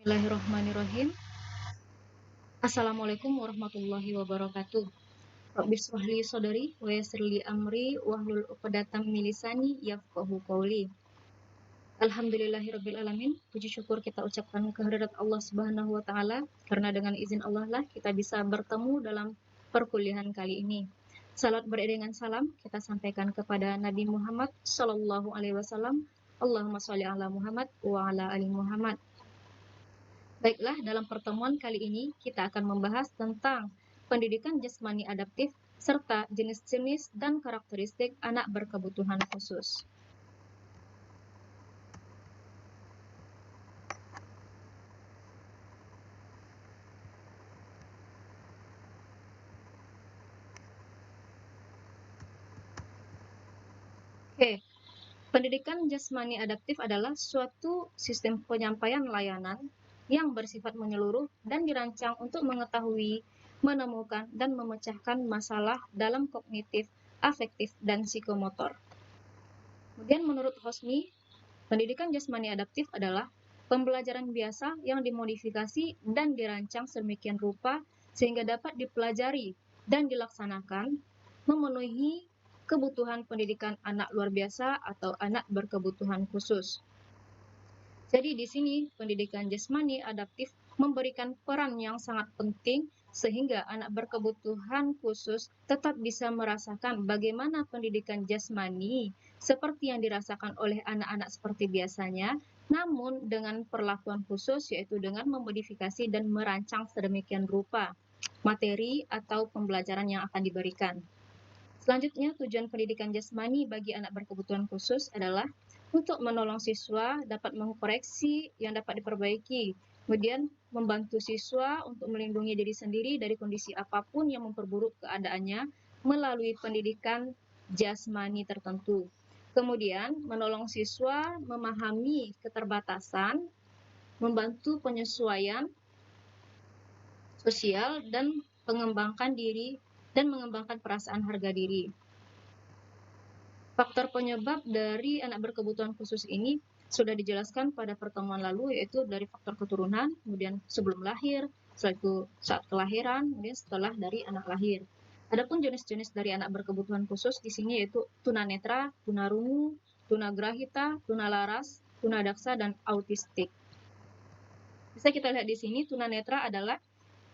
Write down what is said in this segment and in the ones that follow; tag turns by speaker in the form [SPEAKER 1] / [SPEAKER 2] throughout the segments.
[SPEAKER 1] Bismillahirrahmanirrahim. Assalamualaikum warahmatullahi wabarakatuh. Rabbi shrah li shodri wa yassir li amri wahlul 'uqdatam min lisani yafqahu qawli. Alhamdulillahirabbil alamin. Puji syukur kita ucapkan kehadirat Allah Subhanahu wa taala karena dengan izin Allah lah kita bisa bertemu dalam perkuliahan kali ini. Salat beriringan salam kita sampaikan kepada Nabi Muhammad sallallahu alaihi wasallam. Allahumma sholli ala Muhammad wa ala ali Muhammad. Baiklah, dalam pertemuan kali ini kita akan membahas tentang pendidikan jasmani adaptif serta jenis-jenis dan karakteristik anak berkebutuhan khusus. Oke, pendidikan jasmani adaptif adalah suatu sistem penyampaian layanan yang bersifat menyeluruh dan dirancang untuk mengetahui, menemukan, dan memecahkan masalah dalam kognitif, afektif, dan psikomotor. Kemudian menurut Hosni, pendidikan jasmani adaptif adalah pembelajaran biasa yang dimodifikasi dan dirancang sedemikian rupa sehingga dapat dipelajari dan dilaksanakan memenuhi kebutuhan pendidikan anak luar biasa atau anak berkebutuhan khusus. Jadi di sini pendidikan jasmani adaptif memberikan peran yang sangat penting sehingga anak berkebutuhan khusus tetap bisa merasakan bagaimana pendidikan jasmani seperti yang dirasakan oleh anak-anak seperti biasanya, namun dengan perlakuan khusus yaitu dengan memodifikasi dan merancang sedemikian rupa materi atau pembelajaran yang akan diberikan. Selanjutnya, tujuan pendidikan jasmani bagi anak berkebutuhan khusus adalah untuk menolong siswa dapat mengkoreksi yang dapat diperbaiki, kemudian membantu siswa untuk melindungi diri sendiri dari kondisi apapun yang memperburuk keadaannya melalui pendidikan jasmani tertentu. Kemudian, menolong siswa memahami keterbatasan, membantu penyesuaian sosial, dan mengembangkan diri dan mengembangkan perasaan harga diri. Faktor penyebab dari anak berkebutuhan khusus ini sudah dijelaskan pada pertemuan lalu, yaitu dari faktor keturunan, kemudian sebelum lahir, setelah itu saat kelahiran, kemudian setelah dari anak lahir. Adapun jenis-jenis dari anak berkebutuhan khusus di sini yaitu tunanetra, tunarungu, tunagrahita, tunalaras, tunadaksa, dan autistik. Bisa kita lihat di sini, tunanetra adalah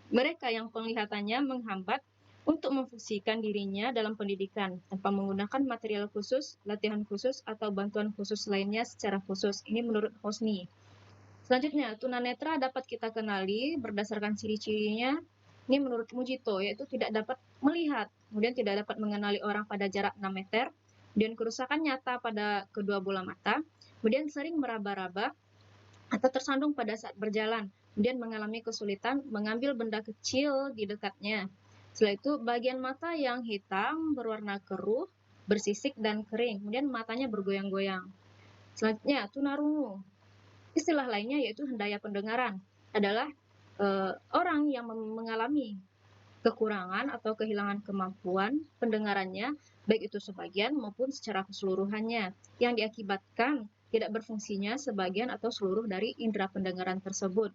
[SPEAKER 1] mereka yang penglihatannya menghambat untuk memfungsikan dirinya dalam pendidikan tanpa menggunakan material khusus, latihan khusus, atau bantuan khusus lainnya secara khusus. Ini menurut Hosni. Selanjutnya, tunanetra dapat kita kenali berdasarkan ciri-cirinya. Ini menurut Mujito, yaitu tidak dapat melihat, kemudian tidak dapat mengenali orang pada jarak 6 meter, kemudian kerusakan nyata pada kedua bola mata, kemudian sering meraba-raba atau tersandung pada saat berjalan, kemudian mengalami kesulitan mengambil benda kecil di dekatnya. Setelah itu, bagian mata yang hitam berwarna keruh, bersisik, dan kering, kemudian matanya bergoyang-goyang. Selanjutnya, tunarungu. Istilah lainnya yaitu hendaya pendengaran, adalah orang yang mengalami kekurangan atau kehilangan kemampuan pendengarannya, baik itu sebagian maupun secara keseluruhannya, yang diakibatkan tidak berfungsinya sebagian atau seluruh dari indera pendengaran tersebut.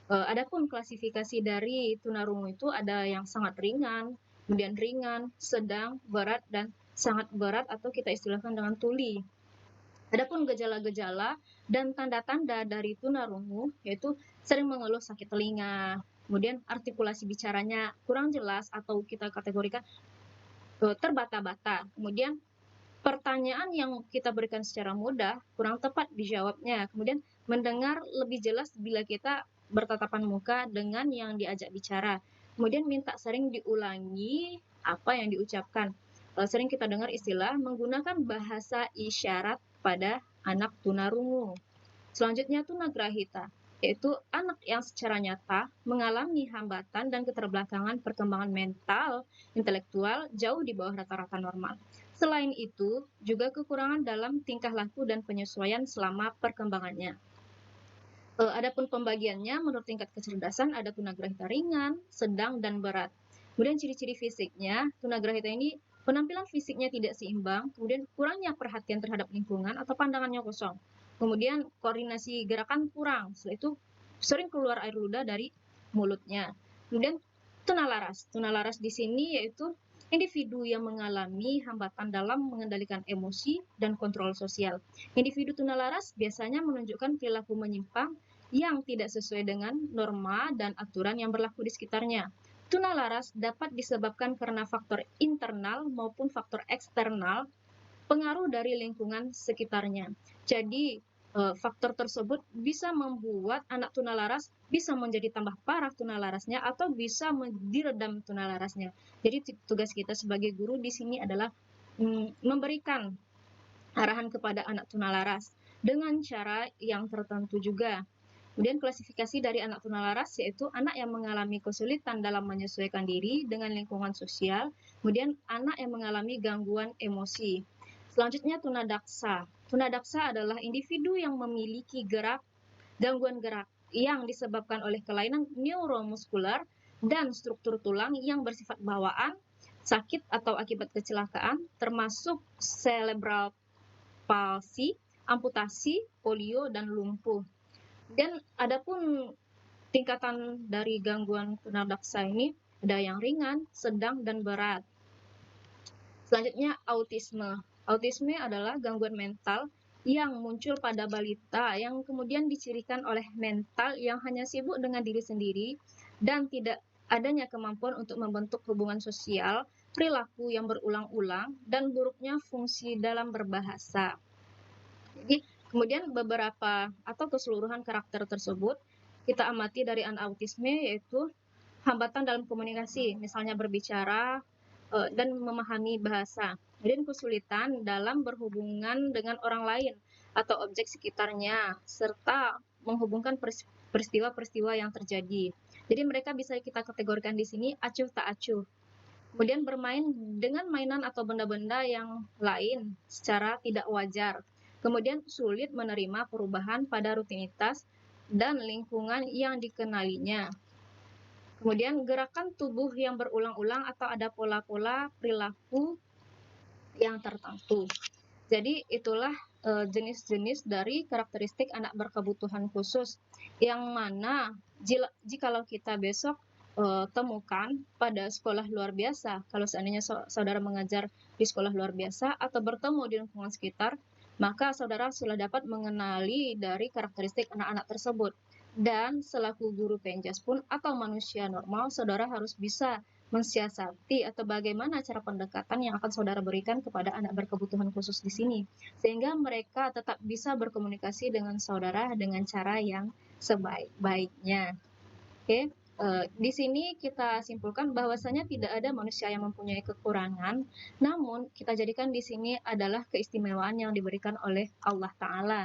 [SPEAKER 1] Adapun klasifikasi dari tunarungu itu ada yang sangat ringan, kemudian ringan, sedang, berat, dan sangat berat atau kita istilahkan dengan tuli. Adapun gejala-gejala dan tanda-tanda dari tunarungu yaitu sering mengeluh sakit telinga, kemudian artikulasi bicaranya kurang jelas atau kita kategorikan terbata-bata, kemudian pertanyaan yang kita berikan secara mudah kurang tepat dijawabnya, kemudian mendengar lebih jelas bila kita bertatapan muka dengan yang diajak bicara, kemudian minta sering diulangi apa yang diucapkan. Sering kita dengar istilah menggunakan bahasa isyarat pada anak tunarungu. Selanjutnya tunagrahita, yaitu anak yang secara nyata mengalami hambatan dan keterbelakangan perkembangan mental, intelektual jauh di bawah rata-rata normal. Selain itu, juga kekurangan dalam tingkah laku dan penyesuaian selama perkembangannya. Adapun pembagiannya menurut tingkat kecerdasan ada tunagrahita ringan, sedang, dan berat. Kemudian ciri-ciri fisiknya, tunagrahita ini penampilan fisiknya tidak seimbang, kemudian kurangnya perhatian terhadap lingkungan atau pandangannya kosong. Kemudian koordinasi gerakan kurang, setelah itu sering keluar air ludah dari mulutnya. Kemudian tuna laras. Tuna laras di sini yaitu individu yang mengalami hambatan dalam mengendalikan emosi dan kontrol sosial. Individu tuna laras biasanya menunjukkan perilaku menyimpang yang tidak sesuai dengan norma dan aturan yang berlaku di sekitarnya. Tuna laras dapat disebabkan karena faktor internal maupun faktor eksternal, pengaruh dari lingkungan sekitarnya. Jadi, faktor tersebut bisa membuat anak tuna laras bisa menjadi tambah parah tuna larasnya atau bisa diredam tuna larasnya. Jadi tugas kita sebagai guru di sini adalah memberikan arahan kepada anak tuna laras dengan cara yang tertentu juga. Kemudian klasifikasi dari anak tuna laras yaitu anak yang mengalami kesulitan dalam menyesuaikan diri dengan lingkungan sosial, kemudian anak yang mengalami gangguan emosi. Selanjutnya tuna daksa. Tuna daksa adalah individu yang memiliki gangguan gerak yang disebabkan oleh kelainan neuromuskular dan struktur tulang yang bersifat bawaan, sakit atau akibat kecelakaan, termasuk cerebral palsy, amputasi, polio, dan lumpuh. Dan adapun tingkatan dari gangguan tuna daksa ini ada yang ringan, sedang, dan berat. Selanjutnya autisme. Autisme adalah gangguan mental yang muncul pada balita yang kemudian dicirikan oleh mental yang hanya sibuk dengan diri sendiri dan tidak adanya kemampuan untuk membentuk hubungan sosial, perilaku yang berulang-ulang, dan buruknya fungsi dalam berbahasa. Jadi kemudian beberapa atau keseluruhan karakter tersebut kita amati dari anak autisme yaitu hambatan dalam komunikasi, misalnya berbicara dan memahami bahasa. Kemudian kesulitan dalam berhubungan dengan orang lain atau objek sekitarnya, serta menghubungkan peristiwa-peristiwa yang terjadi. Jadi mereka bisa kita kategorikan di sini acuh tak acuh. Kemudian bermain dengan mainan atau benda-benda yang lain secara tidak wajar. Kemudian sulit menerima perubahan pada rutinitas dan lingkungan yang dikenalinya. Kemudian gerakan tubuh yang berulang-ulang atau ada pola-pola perilaku yang tertentu. Jadi itulah jenis-jenis dari karakteristik anak berkebutuhan khusus yang mana jikalau kita besok temukan pada sekolah luar biasa, kalau seandainya saudara mengajar di sekolah luar biasa atau bertemu di lingkungan sekitar, maka saudara sudah dapat mengenali dari karakteristik anak-anak tersebut. Dan selaku guru PNJAS pun atau manusia normal, saudara harus bisa mensiasati atau bagaimana cara pendekatan yang akan saudara berikan kepada anak berkebutuhan khusus di sini, sehingga mereka tetap bisa berkomunikasi dengan saudara dengan cara yang sebaik-baiknya. Oke. Di sini kita simpulkan bahwasanya tidak ada manusia yang mempunyai kekurangan, namun kita jadikan di sini adalah keistimewaan yang diberikan oleh Allah Ta'ala.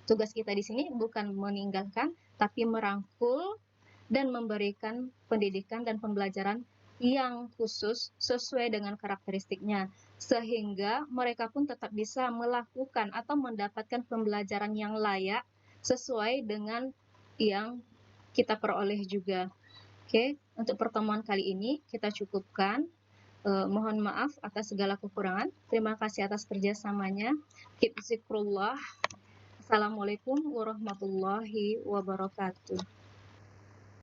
[SPEAKER 1] Tugas kita di sini bukan meninggalkan, tapi merangkul dan memberikan pendidikan dan pembelajaran yang khusus sesuai dengan karakteristiknya, sehingga mereka pun tetap bisa melakukan atau mendapatkan pembelajaran yang layak sesuai dengan yang kita peroleh juga. Oke, untuk pertemuan kali ini kita cukupkan. Mohon maaf atas segala kekurangan. Terima kasih atas kerjasamanya. Zikrullah. Assalamualaikum warahmatullahi wabarakatuh.